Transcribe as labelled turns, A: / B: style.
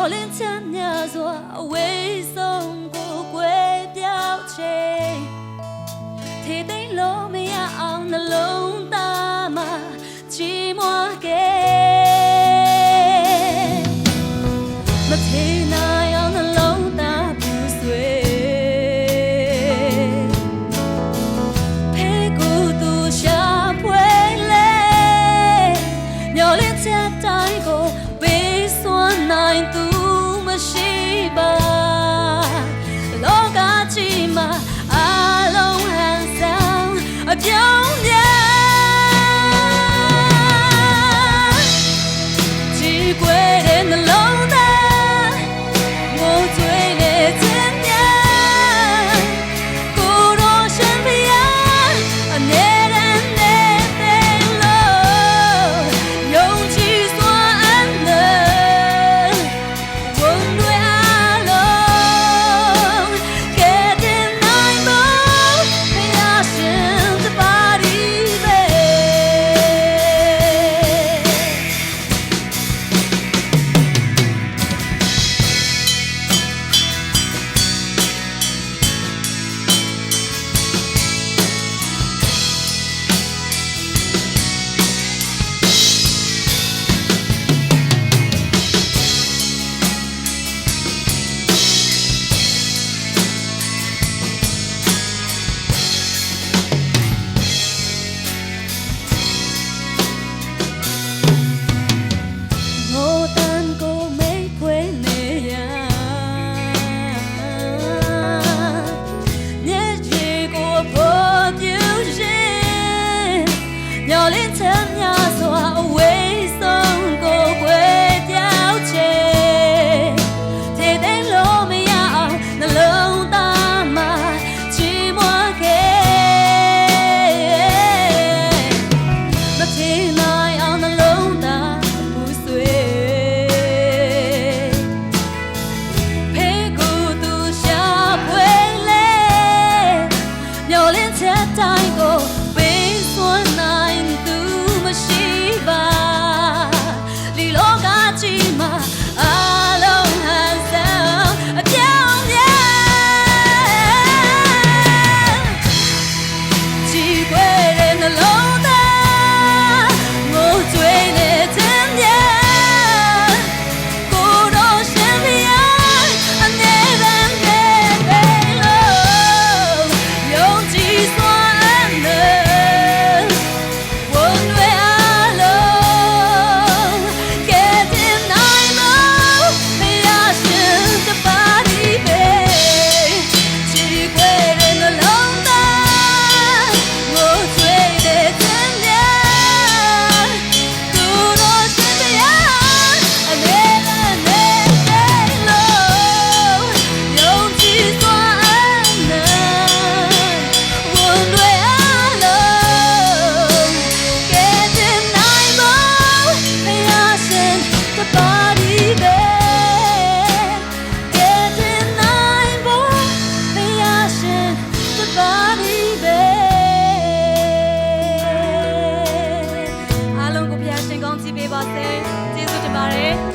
A: မျောလင်းချက်များစွာအဝေးဆုံးကိုကွယ်ပြောက်ချိန်ထေသိမ်းလို့မရအောင်နှလုံးသားမှာချီးမွမ်းခဲ့မထေနိုင်အောင်နှလုံးသားပူဆွေးဖေကူသူရှာဖွေလေမျောလင်းချက်တိုင်းကိုပေးစွမ်းနိုင်သူမရှိပါလောကကြီးမှာအလုံးဟန်ဆောင်အပြောင်းပြန်ကြည်ကွယ်တဲ့နှလုံးသားငိုကြွေးနေခြင်းများကိုယ်တော်ရှင်ဖျားအနေနဲ့တဲ့လို့ယုံကြည်စွာအနံဝန်တွေအလုံးကဲတင်နိုင်ဖို့ဖျားရှင်တပါးဒီပဲမျောလင်းချက်များစွာအဝေးဆုံးကိုကွယ်ပြောက်ချိန်ထေသိမ်းလို့မရအောင်နှလုံးသားမှာချီးမွမ်းခဲ့မထေနိုင်အောင်နှလုံးသားပူဆွေးဖေကူသူရှာဖွေလေမျောလင်းချက်တိုင်းကိုပေးစွမ်းနိုင်သူမရှိပါဒီလောကကြီးမှာအလုံးဟန်ဆောင်အပြောင်းပြန်ကြည်ကွယ်တဲ့နှလုံးသားငိုကြွေးနေခြင်းများကိုယ်တော်ရှင်ဖျားအနေနဲ့တဲ့လို့ယုံကြည်စွာအနံဝန်တွေအလုံးကဲတင်နိုင်ဖို့ဖျားရှင်တပါးဒီပဲချီးကွယ်တဲ့နှလုံးသားငိုကြွေးတဲ့ခြင်းများကိုယ်တော်ရှင်ဖျားအနေနဲ့တဲ့လို့ယုံကြည်စွာအနံဝန်တွေအလုံးကဲတင်နိုင်ဖို့ဖျားရှင်တပါးဒီပဲကဲတင်နိုင်ဖို့ဖျားရှင်တပါးဒီပဲအားလုံးကိုဖျားရှင်ကောင်းချီးပေးပါစေကျေးဇူးတင်ပါတယ်